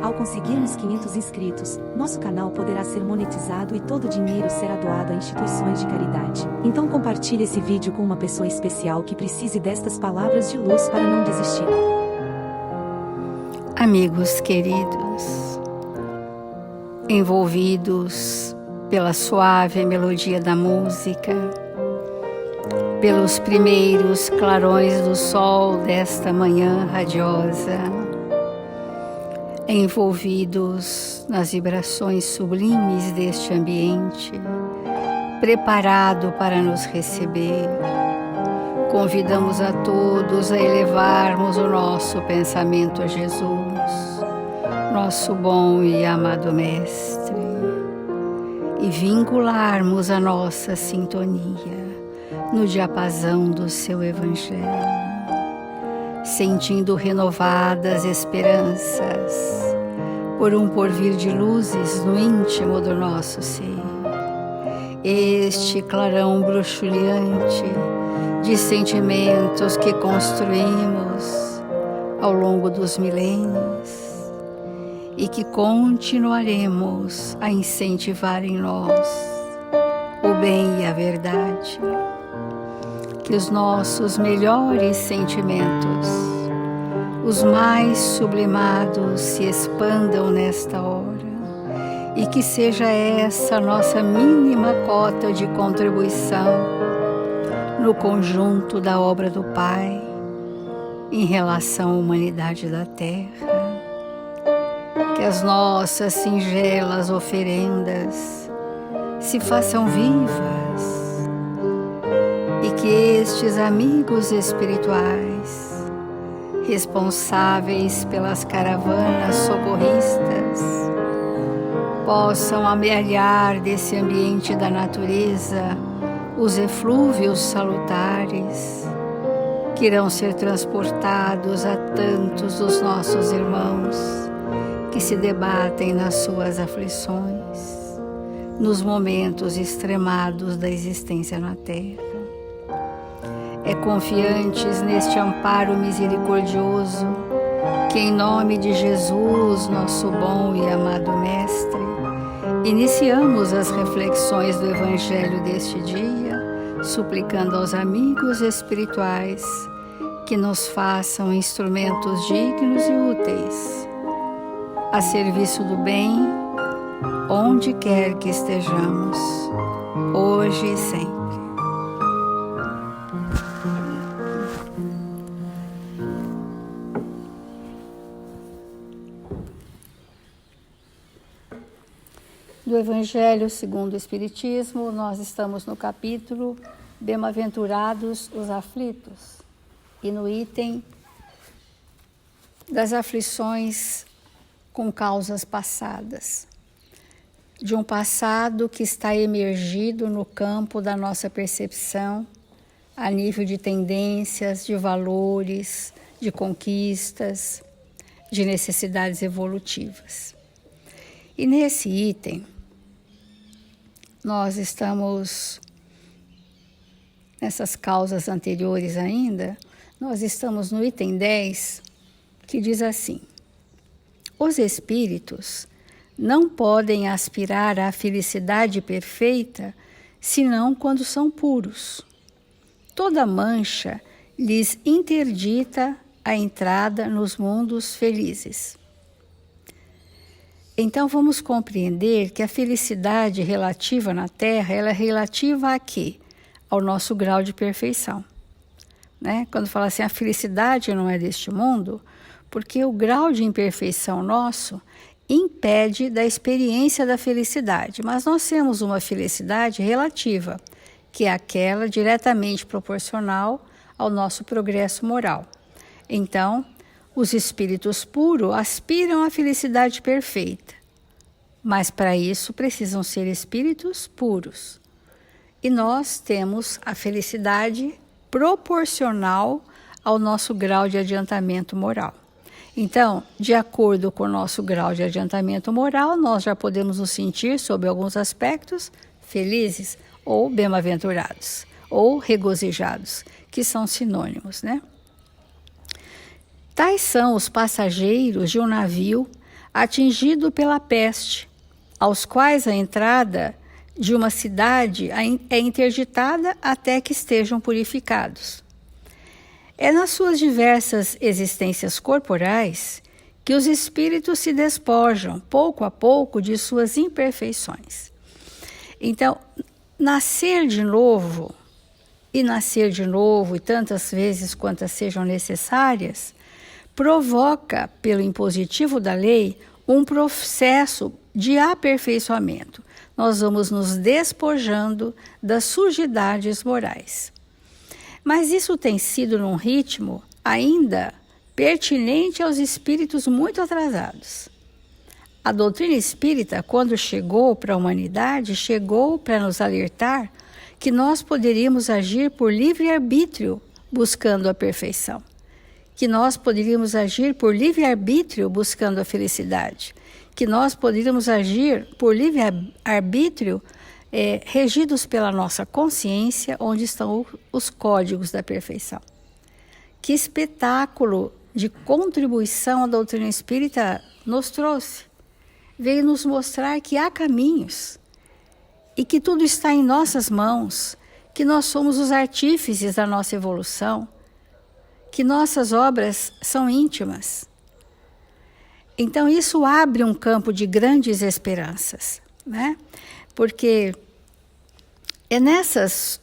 Ao conseguirmos 500 inscritos, nosso canal poderá ser monetizado e todo o dinheiro será doado a instituições de caridade. Então compartilhe esse vídeo com uma pessoa especial que precise destas palavras de luz para não desistir. Amigos queridos, envolvidos pela suave melodia da música, pelos primeiros clarões do sol desta manhã radiosa, envolvidos nas vibrações sublimes deste ambiente, preparado para nos receber, convidamos a todos a elevarmos o nosso pensamento a Jesus, nosso bom e amado Mestre, e vincularmos a nossa sintonia no diapasão do seu Evangelho, sentindo renovadas esperanças por um porvir de luzes no íntimo do nosso ser. Este clarão bruxuleante de sentimentos que construímos ao longo dos milênios e que continuaremos a incentivar em nós o bem e a verdade. Que os nossos melhores sentimentos, os mais sublimados, se expandam nesta hora e que seja essa nossa mínima cota de contribuição no conjunto da obra do Pai em relação à humanidade da Terra. Que as nossas singelas oferendas se façam vivas e que estes amigos espirituais, responsáveis pelas caravanas socorristas, possam amealhar desse ambiente da natureza os eflúvios salutares que irão ser transportados a tantos dos nossos irmãos que se debatem nas suas aflições, nos momentos extremados da existência na Terra. É confiantes neste amparo misericordioso que, em nome de Jesus, nosso bom e amado Mestre, iniciamos as reflexões do Evangelho deste dia, suplicando aos amigos espirituais que nos façam instrumentos dignos e úteis, a serviço do bem, onde quer que estejamos, hoje e sempre. Do Evangelho segundo o Espiritismo, nós estamos no capítulo Bem-aventurados os aflitos e no item das aflições com causas passadas, de um passado que está emergido no campo da nossa percepção, a nível de tendências, de valores, de conquistas, de necessidades evolutivas. E nesse item, nós estamos, nessas causas anteriores ainda, nós estamos no item 10, que diz assim: os espíritos não podem aspirar à felicidade perfeita senão quando são puros. Toda mancha lhes interdita a entrada nos mundos felizes. Então vamos compreender que a felicidade relativa na Terra, ela é relativa a quê? Ao nosso grau de perfeição. Né? Quando fala assim, a felicidade não é deste mundo, porque o grau de imperfeição nosso impede da experiência da felicidade. Mas nós temos uma felicidade relativa, que é aquela diretamente proporcional ao nosso progresso moral. Então, os espíritos puros aspiram à felicidade perfeita, mas para isso precisam ser espíritos puros. E nós temos a felicidade proporcional ao nosso grau de adiantamento moral. Então, de acordo com o nosso grau de adiantamento moral, nós já podemos nos sentir, sob alguns aspectos, felizes ou bem-aventurados, ou regozijados, que são sinônimos, né? Tais são os passageiros de um navio atingido pela peste, aos quais a entrada de uma cidade é interditada até que estejam purificados. É nas suas diversas existências corporais que os espíritos se despojam, pouco a pouco, de suas imperfeições. Então, nascer de novo, e tantas vezes quantas sejam necessárias, provoca, pelo impositivo da lei, um processo de aperfeiçoamento. Nós vamos nos despojando das sujidades morais. Mas isso tem sido num ritmo ainda pertinente aos espíritos muito atrasados. A doutrina espírita, quando chegou para a humanidade, chegou para nos alertar que nós poderíamos agir por livre-arbítrio buscando a perfeição. Que nós poderíamos agir por livre-arbítrio buscando a felicidade. Que nós poderíamos agir por livre-arbítrio regidos pela nossa consciência, onde estão os códigos da perfeição. Que espetáculo de contribuição a doutrina espírita nos trouxe. Veio nos mostrar que há caminhos e que tudo está em nossas mãos, que nós somos os artífices da nossa evolução, que nossas obras são íntimas. Então isso abre um campo de grandes esperanças, né? Porque é nessas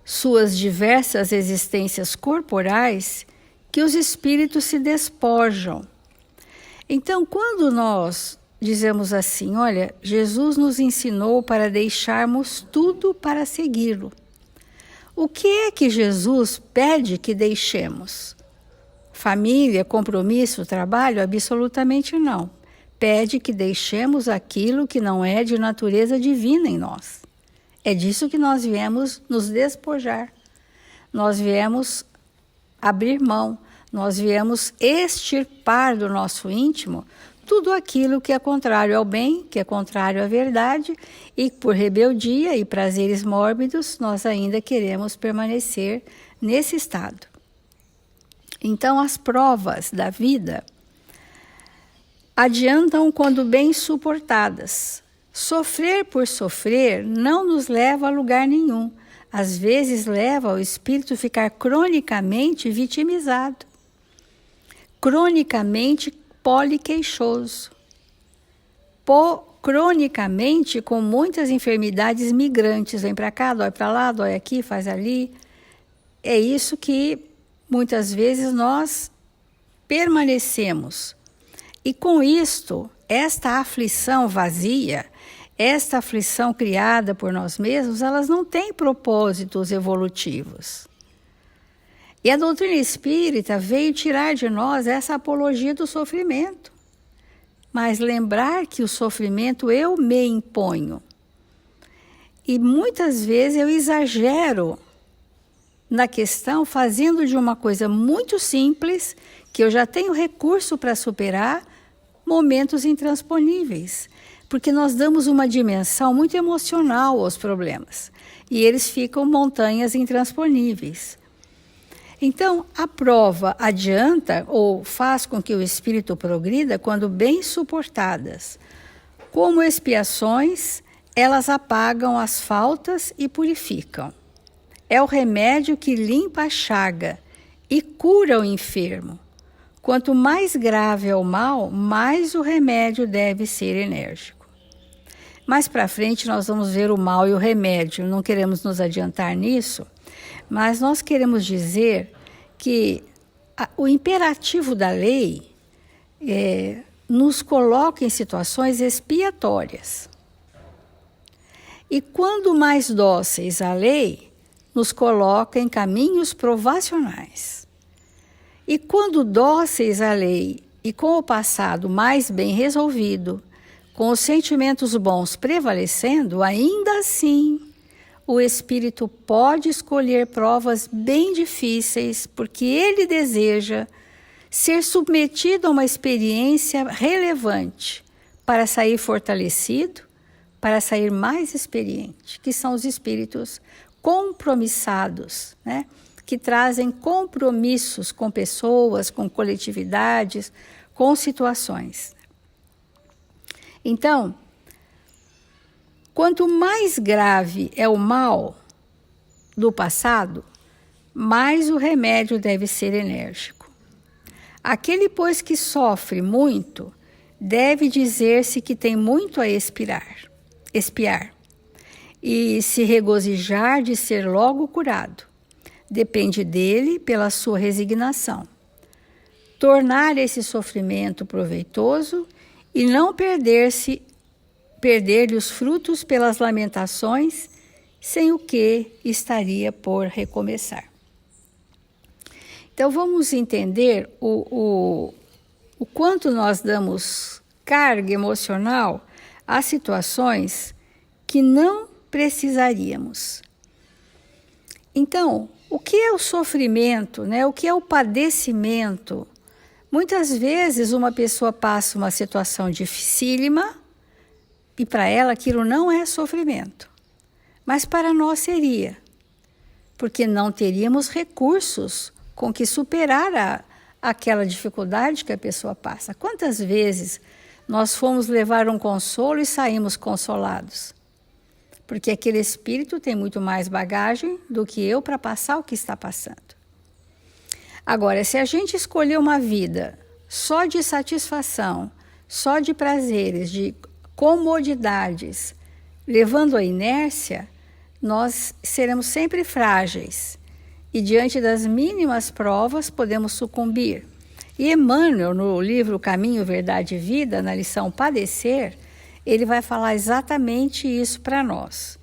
suas diversas existências corporais que os espíritos se despojam. Então, quando nós dizemos assim, olha, Jesus nos ensinou para deixarmos tudo para segui-lo. O que é que Jesus pede que deixemos? Família, compromisso, trabalho? Absolutamente não. Pede que deixemos aquilo que não é de natureza divina em nós. É disso que nós viemos nos despojar. Nós viemos abrir mão. Nós viemos extirpar do nosso íntimo tudo aquilo que é contrário ao bem, que é contrário à verdade, e por rebeldia e prazeres mórbidos, nós ainda queremos permanecer nesse estado. Então, as provas da vida adiantam quando bem suportadas. Sofrer por sofrer não nos leva a lugar nenhum. Às vezes leva o espírito a ficar cronicamente vitimizado, cronicamente poliqueixoso, cronicamente com muitas enfermidades migrantes. Vem para cá, dói para lá, dói aqui, faz ali. É isso que muitas vezes nós permanecemos. E com isto, esta aflição vazia, esta aflição criada por nós mesmos, elas não têm propósitos evolutivos. E a doutrina espírita veio tirar de nós essa apologia do sofrimento. Mas lembrar que o sofrimento eu me imponho. E muitas vezes eu exagero na questão, fazendo de uma coisa muito simples, que eu já tenho recurso para superar, momentos intransponíveis. Porque nós damos uma dimensão muito emocional aos problemas. E eles ficam montanhas intransponíveis. Então, a prova adianta ou faz com que o espírito progrida quando bem suportadas. Como expiações, elas apagam as faltas e purificam. É o remédio que limpa a chaga e cura o enfermo. Quanto mais grave é o mal, mais o remédio deve ser enérgico. Mais para frente nós vamos ver o mal e o remédio. Não queremos nos adiantar nisso, mas nós queremos dizer que o imperativo da lei nos coloca em situações expiatórias. E quando mais dóceis à lei, nos coloca em caminhos provacionais. E quando dóceis à lei e com o passado mais bem resolvido, com os sentimentos bons prevalecendo, ainda assim, o espírito pode escolher provas bem difíceis, porque ele deseja ser submetido a uma experiência relevante para sair fortalecido, para sair mais experiente, que são os espíritos compromissados, né? Que trazem compromissos com pessoas, com coletividades, com situações. Então, quanto mais grave é o mal do passado, mais o remédio deve ser enérgico. Aquele, pois, que sofre muito, deve dizer-se que tem muito a expiar, e se regozijar de ser logo curado. Depende dele pela sua resignação. Tornar esse sofrimento proveitoso e não perder-lhe os frutos pelas lamentações, sem o que estaria por recomeçar. Então vamos entender o quanto nós damos carga emocional a situações que não precisaríamos. Então, o que é o sofrimento, né? O que é o padecimento? Muitas vezes uma pessoa passa uma situação dificílima e para ela aquilo não é sofrimento, mas para nós seria, porque não teríamos recursos com que superar aquela dificuldade que a pessoa passa. Quantas vezes nós fomos levar um consolo e saímos consolados? Porque aquele espírito tem muito mais bagagem do que eu para passar o que está passando. Agora, se a gente escolher uma vida só de satisfação, só de prazeres, de comodidades, levando à inércia, nós seremos sempre frágeis e diante das mínimas provas podemos sucumbir. E Emmanuel, no livro Caminho, Verdade e Vida, na lição Padecer, ele vai falar exatamente isso para nós.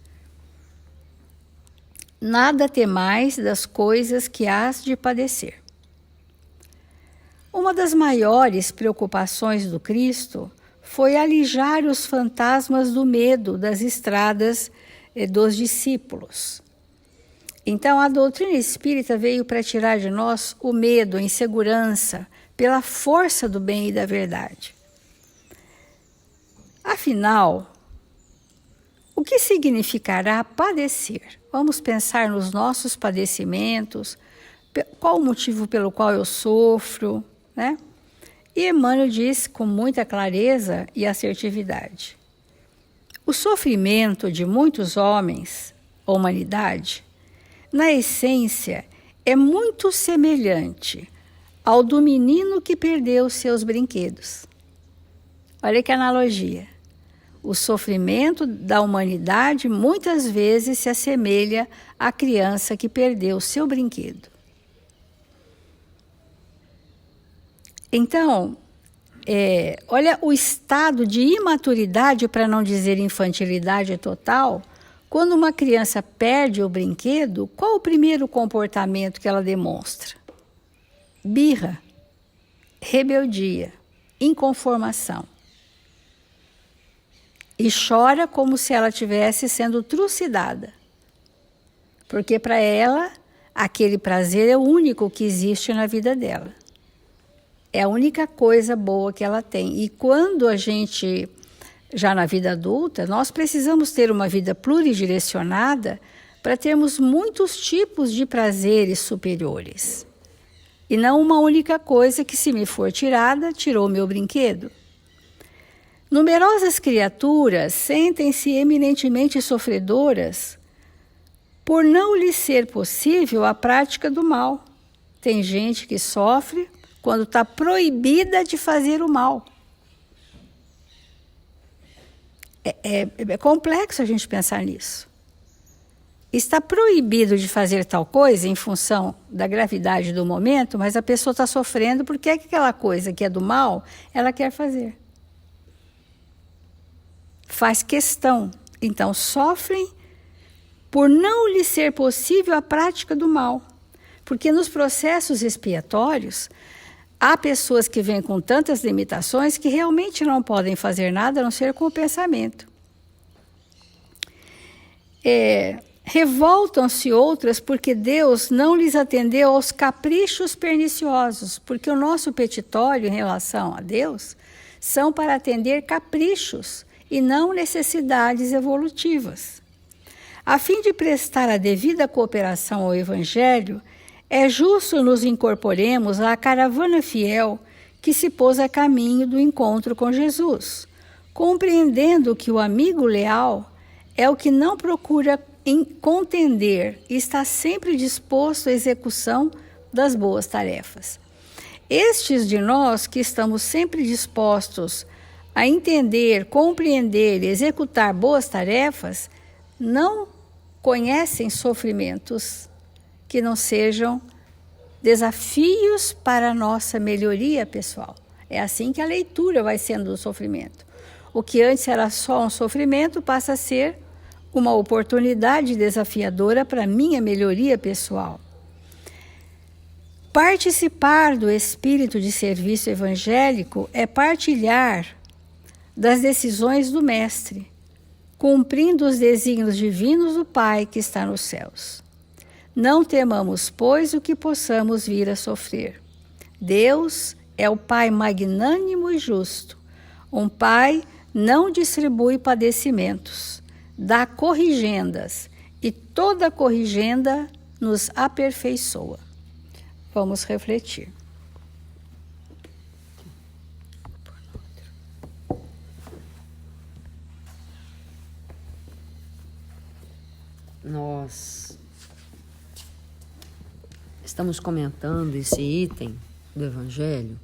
Nada temais das coisas que hás de padecer. Uma das maiores preocupações do Cristo foi alijar os fantasmas do medo das estradas dos discípulos. Então, a doutrina espírita veio para tirar de nós o medo, a insegurança, pela força do bem e da verdade. Afinal, o que significará padecer? Vamos pensar nos nossos padecimentos, qual o motivo pelo qual eu sofro, né? E Emmanuel diz com muita clareza e assertividade: o sofrimento de muitos homens, a humanidade, na essência, é muito semelhante ao do menino que perdeu seus brinquedos. Olha que analogia. O sofrimento da humanidade muitas vezes se assemelha à criança que perdeu seu brinquedo. Então, olha o estado de imaturidade, para não dizer infantilidade total. Quando uma criança perde o brinquedo, qual o primeiro comportamento que ela demonstra? Birra, rebeldia, inconformação. E chora como se ela estivesse sendo trucidada. Porque para ela, aquele prazer é o único que existe na vida dela. É a única coisa boa que ela tem. E quando a gente, já na vida adulta, nós precisamos ter uma vida pluridirecionada para termos muitos tipos de prazeres superiores. E não uma única coisa que, se me for tirada, tirou meu brinquedo. Numerosas criaturas sentem-se eminentemente sofredoras por não lhes ser possível a prática do mal. Tem gente que sofre quando está proibida de fazer o mal. É complexo a gente pensar nisso. Está proibido de fazer tal coisa em função da gravidade do momento, mas a pessoa está sofrendo porque é aquela coisa que é do mal, ela quer fazer. Faz questão. Então, sofrem por não lhe ser possível a prática do mal. Porque nos processos expiatórios, há pessoas que vêm com tantas limitações que realmente não podem fazer nada a não ser com o pensamento. Revoltam-se outras porque Deus não lhes atendeu aos caprichos perniciosos, porque o nosso petitório em relação a Deus são para atender caprichos e não necessidades evolutivas. A fim de prestar a devida cooperação ao Evangelho, é justo nos incorporemos à caravana fiel que se pôs a caminho do encontro com Jesus, compreendendo que o amigo leal é o que não procura contender e está sempre disposto à execução das boas tarefas. Estes de nós que estamos sempre dispostos a entender, compreender e executar boas tarefas, não conhecem sofrimentos que não sejam desafios para a nossa melhoria pessoal. É assim que a leitura vai sendo do sofrimento. O que antes era só um sofrimento passa a ser uma oportunidade desafiadora para a minha melhoria pessoal. Participar do espírito de serviço evangélico é partilhar das decisões do Mestre, cumprindo os desígnios divinos do Pai que está nos céus. Não temamos, pois, o que possamos vir a sofrer. Deus é o Pai magnânimo e justo. Um Pai não distribui padecimentos, dá corrigendas, e toda corrigenda nos aperfeiçoa. Vamos refletir. Nós estamos comentando esse item do Evangelho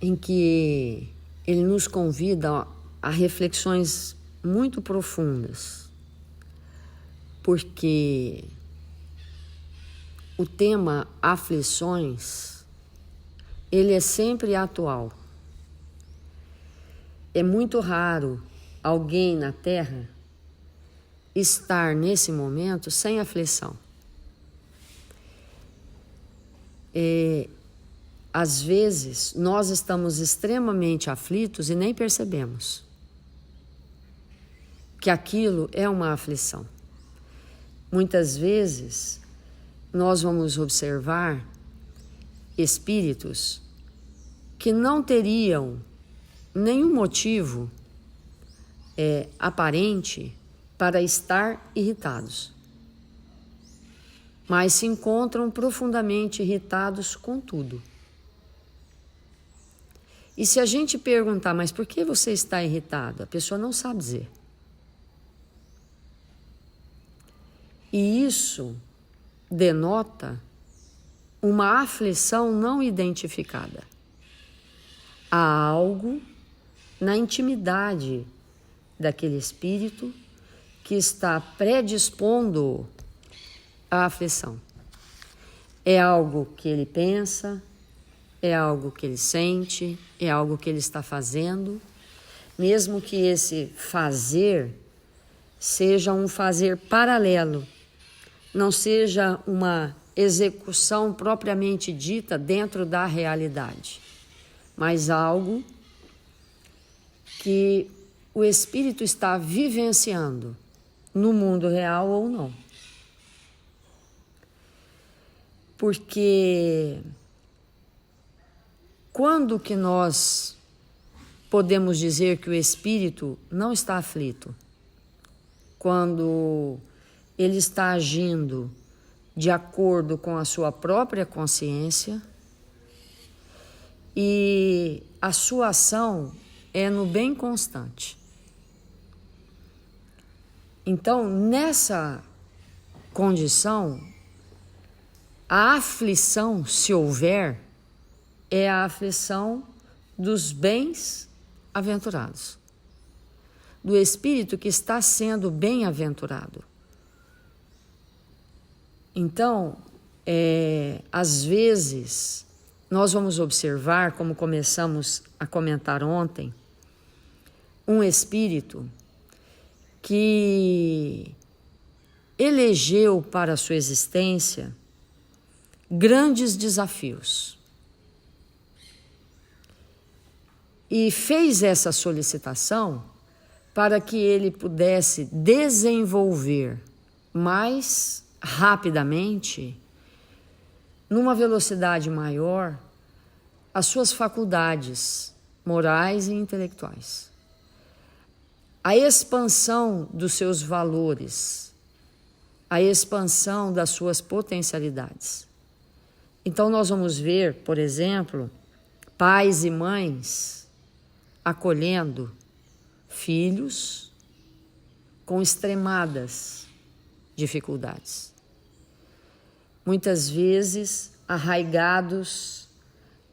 em que ele nos convida a reflexões muito profundas, porque o tema aflições, ele é sempre atual. É muito raro alguém na Terra estar nesse momento sem aflição. Às vezes, nós estamos extremamente aflitos e nem percebemos que aquilo é uma aflição. Muitas vezes, nós vamos observar espíritos que não teriam nenhum motivo aparente para estar irritados, mas se encontram profundamente irritados com tudo. E se a gente perguntar, mas por que você está irritado? A pessoa não sabe dizer. E isso denota uma aflição não identificada. Há algo na intimidade daquele espírito que está predispondo à aflição. É algo que ele pensa, é algo que ele sente, é algo que ele está fazendo, mesmo que esse fazer seja um fazer paralelo, não seja uma execução propriamente dita dentro da realidade, mas algo que o espírito está vivenciando no mundo real ou não. Porque quando que nós podemos dizer que o espírito não está aflito? Quando ele está agindo de acordo com a sua própria consciência e a sua ação é no bem constante. Então, nessa condição, a aflição, se houver, é a aflição dos bens-aventurados, do espírito que está sendo bem-aventurado. Então, às vezes, nós vamos observar, como começamos a comentar ontem, um espírito que elegeu para a sua existência grandes desafios e fez essa solicitação para que ele pudesse desenvolver mais rapidamente, numa velocidade maior, as suas faculdades morais e intelectuais. A expansão dos seus valores, a expansão das suas potencialidades. Então nós vamos ver, por exemplo, pais e mães acolhendo filhos com extremadas dificuldades. Muitas vezes arraigados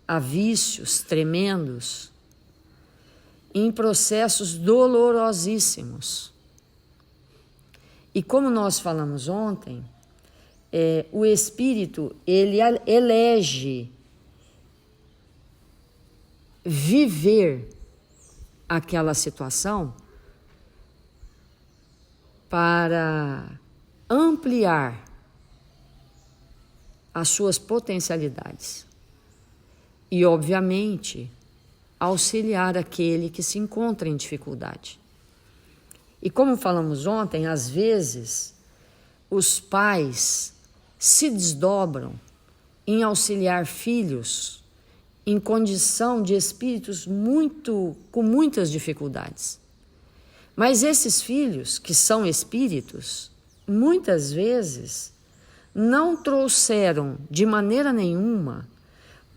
a vícios tremendos, em processos dolorosíssimos. E como nós falamos ontem, o espírito, ele elege viver aquela situação para ampliar as suas potencialidades e, obviamente, auxiliar aquele que se encontra em dificuldade. E como falamos ontem, às vezes os pais se desdobram em auxiliar filhos em condição de espíritos com muitas dificuldades. Mas esses filhos, que são espíritos, muitas vezes não trouxeram de maneira nenhuma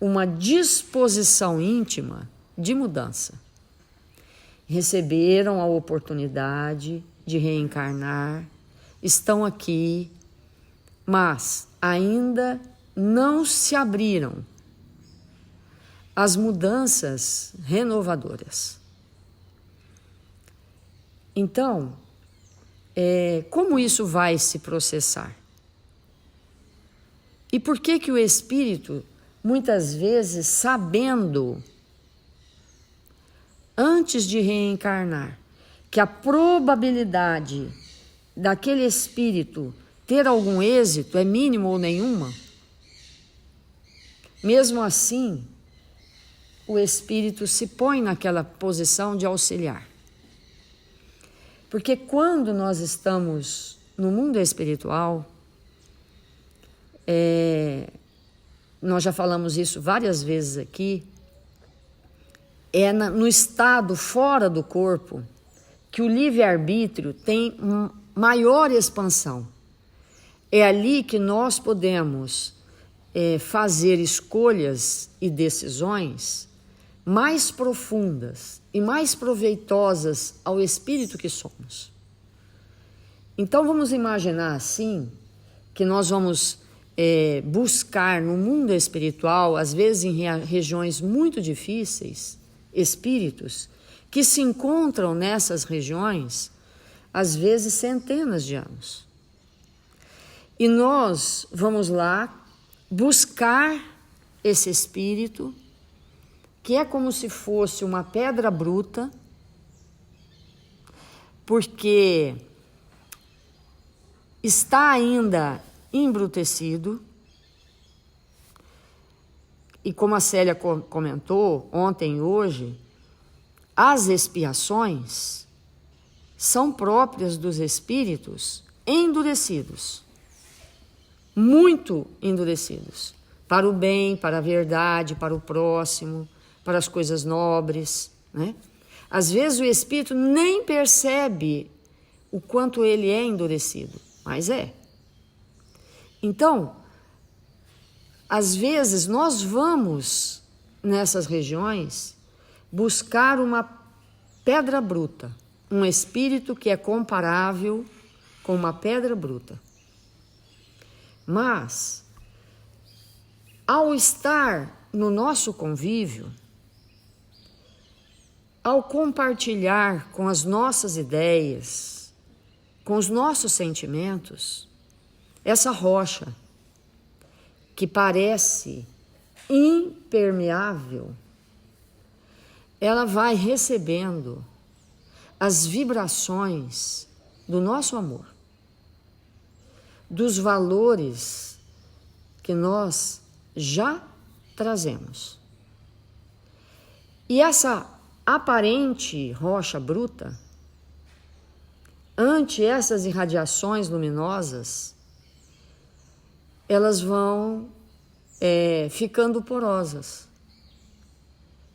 uma disposição íntima de mudança. Receberam a oportunidade de reencarnar, estão aqui, mas ainda não se abriram às mudanças renovadoras. Então, como isso vai se processar? E por que o espírito, muitas vezes, sabendo, antes de reencarnar, que a probabilidade daquele espírito ter algum êxito é mínimo ou nenhuma, mesmo assim, o espírito se põe naquela posição de auxiliar. Porque quando nós estamos no mundo espiritual, nós já falamos isso várias vezes aqui, no estado fora do corpo que o livre-arbítrio tem maior expansão. É ali que nós podemos fazer escolhas e decisões mais profundas e mais proveitosas ao espírito que somos. Então vamos imaginar assim, que nós vamos buscar no mundo espiritual, às vezes em regiões muito difíceis, espíritos que se encontram nessas regiões, às vezes centenas de anos. E nós vamos lá buscar esse espírito, que é como se fosse uma pedra bruta, porque está ainda embrutecido, e como a Célia comentou ontem e hoje, as expiações são próprias dos espíritos endurecidos, muito endurecidos, para o bem, para a verdade, para o próximo, para as coisas nobres, né? Às vezes o espírito nem percebe o quanto ele é endurecido, mas é. Então, às vezes nós vamos nessas regiões buscar uma pedra bruta, um espírito que é comparável com uma pedra bruta. Mas, ao estar no nosso convívio, ao compartilhar com as nossas ideias, com os nossos sentimentos, essa rocha que parece impermeável, ela vai recebendo as vibrações do nosso amor, dos valores que nós já trazemos. E essa aparente rocha bruta, ante essas irradiações luminosas, elas vão ficando porosas.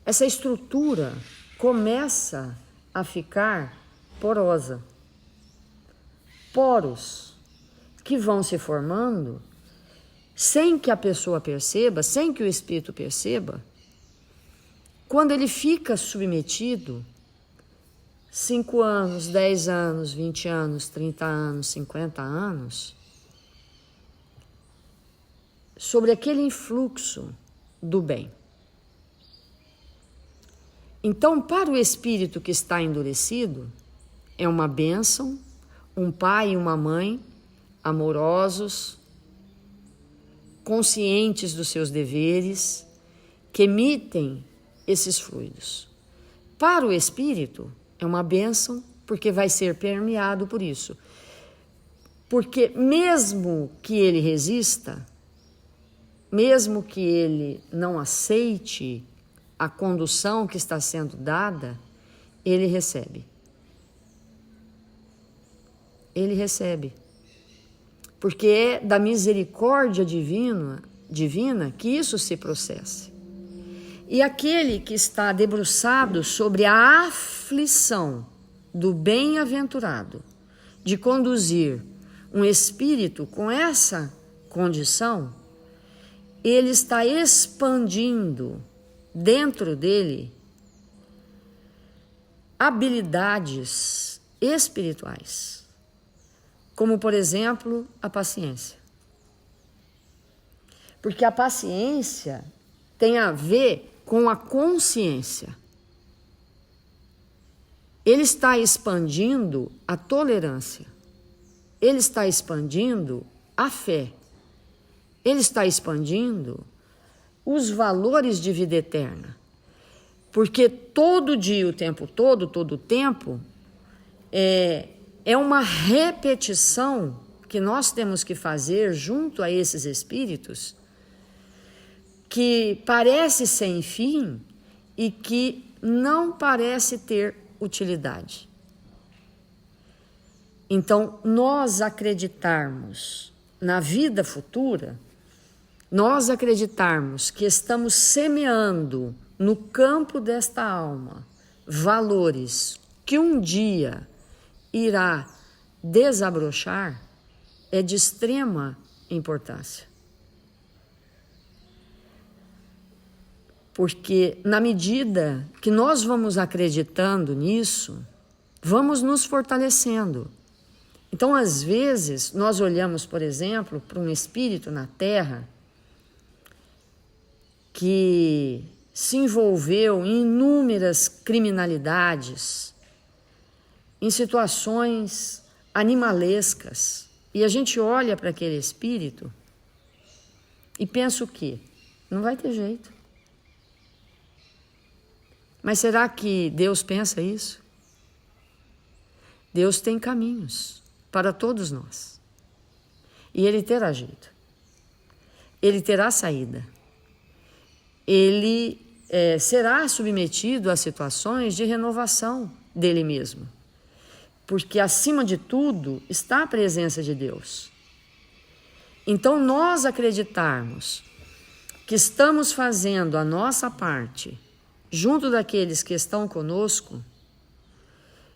Essa estrutura começa a ficar porosa. Poros que vão se formando sem que a pessoa perceba, sem que o espírito perceba, quando ele fica submetido, 5 anos, 10 anos, 20 anos, 30 anos, 50 anos, sobre aquele influxo do bem. Então, para o espírito que está endurecido, é uma bênção, um pai e uma mãe amorosos, conscientes dos seus deveres, que emitem esses fluidos. Para o espírito, é uma bênção, porque vai ser permeado por isso. Porque mesmo que ele resista, mesmo que ele não aceite a condução que está sendo dada, ele recebe. Ele recebe. Porque é da misericórdia divina que isso se processe. E aquele que está debruçado sobre a aflição do bem-aventurado de conduzir um espírito com essa condição, ele está expandindo dentro dele habilidades espirituais, como, por exemplo, a paciência. Porque a paciência tem a ver com a consciência. Ele está expandindo a tolerância. Ele está expandindo a fé. Ele está expandindo os valores de vida eterna. Porque todo dia, o tempo todo o tempo, é uma repetição que nós temos que fazer junto a esses espíritos, que parece sem fim e que não parece ter utilidade. Então, nós acreditarmos na vida futura, nós acreditarmos que estamos semeando no campo desta alma valores que um dia irá desabrochar, é de extrema importância. Porque na medida que nós vamos acreditando nisso, vamos nos fortalecendo. Então, às vezes, nós olhamos, por exemplo, para um espírito na Terra que se envolveu em inúmeras criminalidades, em situações animalescas, e a gente olha para aquele espírito e pensa o quê? Não vai ter jeito. Mas será que Deus pensa isso? Deus tem caminhos para todos nós. E Ele terá jeito. Ele terá saída. Ele será submetido a situações de renovação dele mesmo. Porque, acima de tudo, está a presença de Deus. Então, nós acreditarmos que estamos fazendo a nossa parte junto daqueles que estão conosco,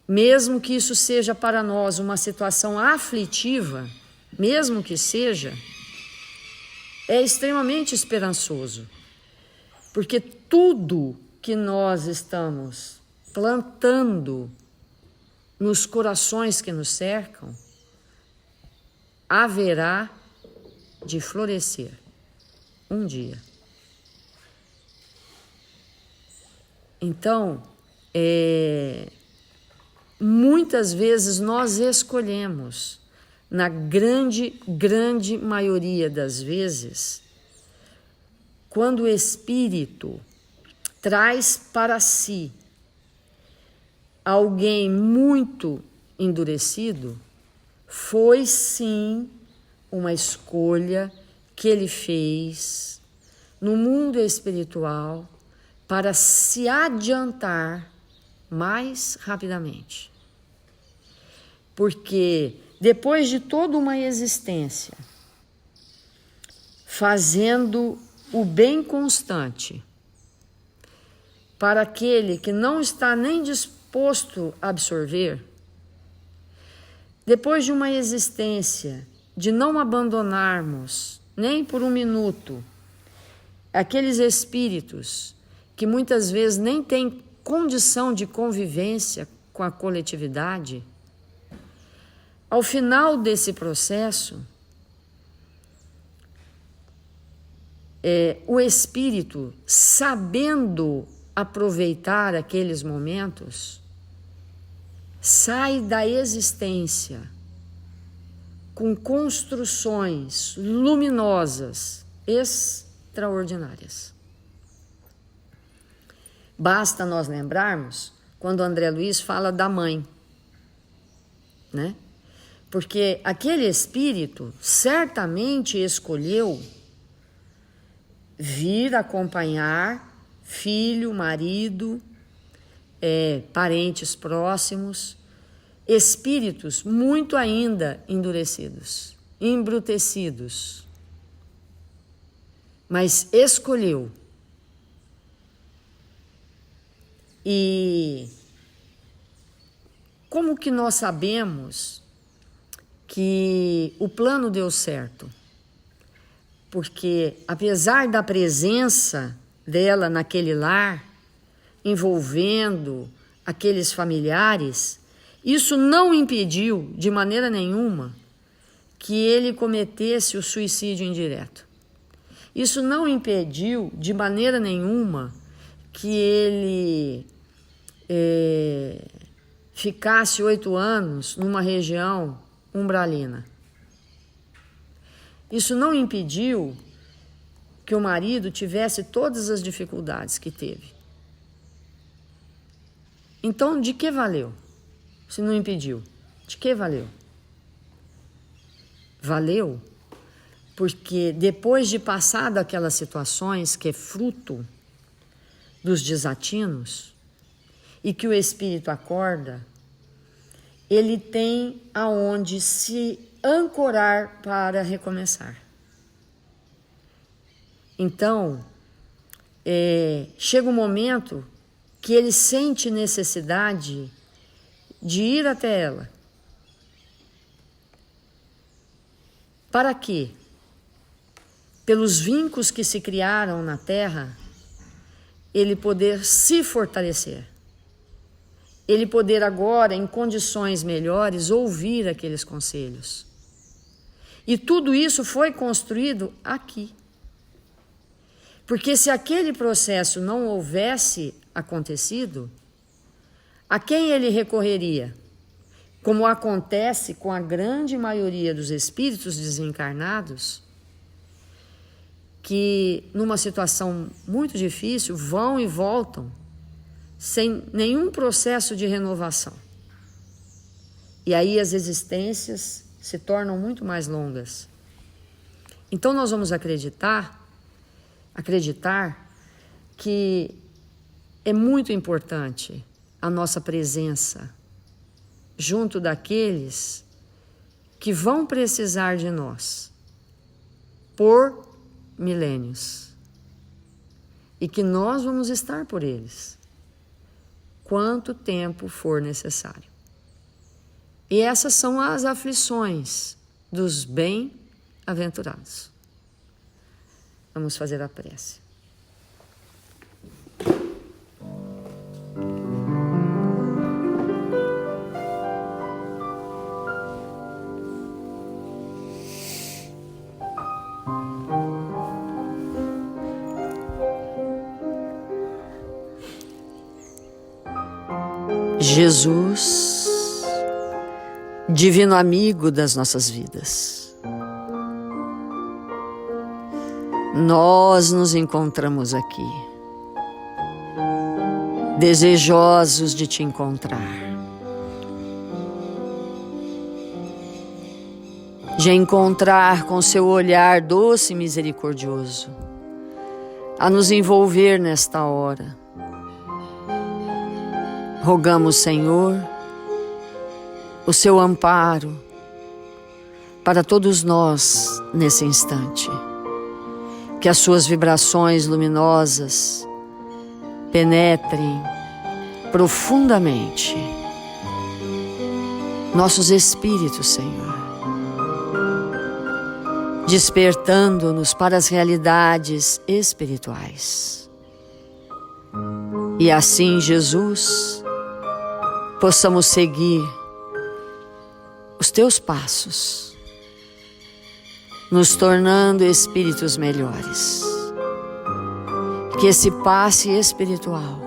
mesmo que isso seja para nós uma situação aflitiva, mesmo que seja, é extremamente esperançoso. Porque tudo que nós estamos plantando nos corações que nos cercam, haverá de florescer um dia. Então, muitas vezes nós escolhemos, na grande maioria das vezes, quando o espírito traz para si alguém muito endurecido, foi sim uma escolha que ele fez no mundo espiritual para se adiantar mais rapidamente. Porque depois de toda uma existência, fazendo o bem constante para aquele que não está nem disposto a absorver, depois de uma existência de não abandonarmos nem por um minuto aqueles espíritos que muitas vezes nem tem condição de convivência com a coletividade, ao final desse processo, o espírito, sabendo aproveitar aqueles momentos, sai da existência com construções luminosas, extraordinárias. Basta nós lembrarmos quando André Luiz fala da mãe, né? Porque aquele espírito certamente escolheu vir acompanhar filho, marido, parentes próximos, espíritos muito ainda endurecidos, embrutecidos, mas escolheu. E como que nós sabemos que o plano deu certo? Porque apesar da presença dela naquele lar, envolvendo aqueles familiares, isso não impediu de maneira nenhuma que ele cometesse o suicídio indireto. Isso não impediu de maneira nenhuma que ele ficasse 8 anos numa região umbralina. Isso não impediu que o marido tivesse todas as dificuldades que teve. Então, de que valeu? Se não impediu, de que valeu? Valeu porque depois de passar daquelas situações que é fruto dos desatinos e que o espírito acorda, ele tem aonde se ancorar para recomeçar. Então, chega um momento que ele sente necessidade de ir até ela. Para quê? Pelos vínculos que se criaram na Terra, ele poder se fortalecer. Ele poder agora, em condições melhores, ouvir aqueles conselhos. E tudo isso foi construído aqui. Porque se aquele processo não houvesse acontecido, a quem ele recorreria? Como acontece com a grande maioria dos espíritos desencarnados, que numa situação muito difícil vão e voltam sem nenhum processo de renovação. E aí as existências se tornam muito mais longas. Então nós vamos acreditar que é muito importante a nossa presença junto daqueles que vão precisar de nós por milênios e que nós vamos estar por eles quanto tempo for necessário. E essas são as aflições dos bem-aventurados. Vamos fazer a prece. Jesus, divino amigo das nossas vidas, nós nos encontramos aqui, desejosos de te encontrar, de encontrar com seu olhar doce e misericordioso, a nos envolver nesta hora. Rogamos, Senhor, o seu amparo para todos nós nesse instante. Que as suas vibrações luminosas penetrem profundamente nossos espíritos, Senhor, despertando-nos para as realidades espirituais. E assim, Jesus, possamos seguir os teus passos, nos tornando espíritos melhores. Que esse passe espiritual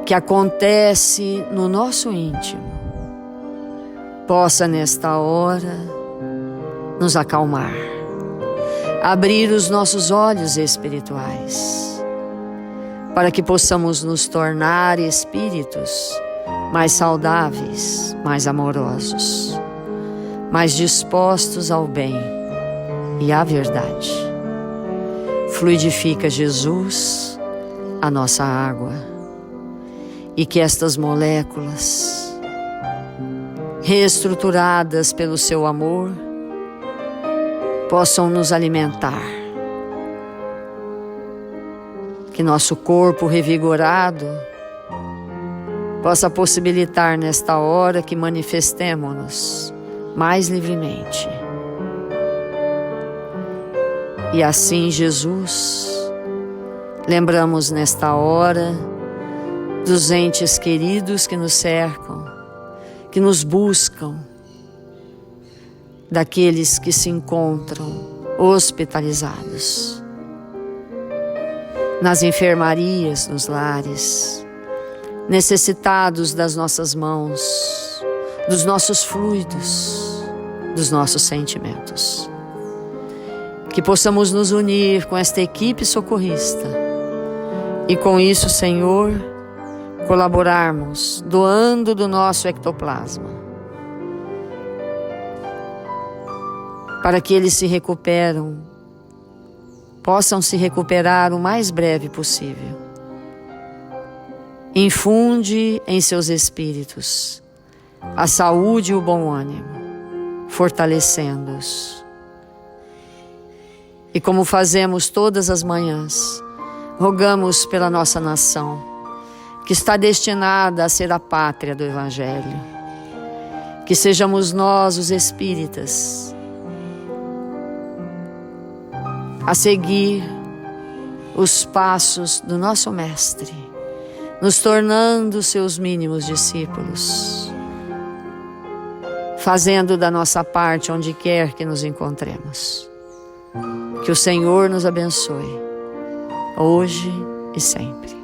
que acontece no nosso íntimo possa nesta hora nos acalmar, abrir os nossos olhos espirituais, para que possamos nos tornar espíritos mais saudáveis, mais amorosos, mais dispostos ao bem e à verdade. Fluidifica, Jesus, a nossa água, e que estas moléculas, reestruturadas pelo seu amor, possam nos alimentar. Que nosso corpo revigorado possa possibilitar nesta hora que manifestemo-nos mais livremente. E assim, Jesus, lembramos nesta hora dos entes queridos que nos cercam, que nos buscam, daqueles que se encontram hospitalizados, nas enfermarias, nos lares, necessitados das nossas mãos, dos nossos fluidos, dos nossos sentimentos. Que possamos nos unir com esta equipe socorrista e com isso, Senhor, colaborarmos doando do nosso ectoplasma, para que eles possam se recuperar o mais breve possível. Infunde em seus espíritos a saúde e o bom ânimo, fortalecendo-os. E como fazemos todas as manhãs, rogamos pela nossa nação, que está destinada a ser a pátria do Evangelho. Que sejamos nós, os espíritas, a seguir os passos do nosso Mestre, nos tornando seus mínimos discípulos, fazendo da nossa parte onde quer que nos encontremos. Que o Senhor nos abençoe, hoje e sempre.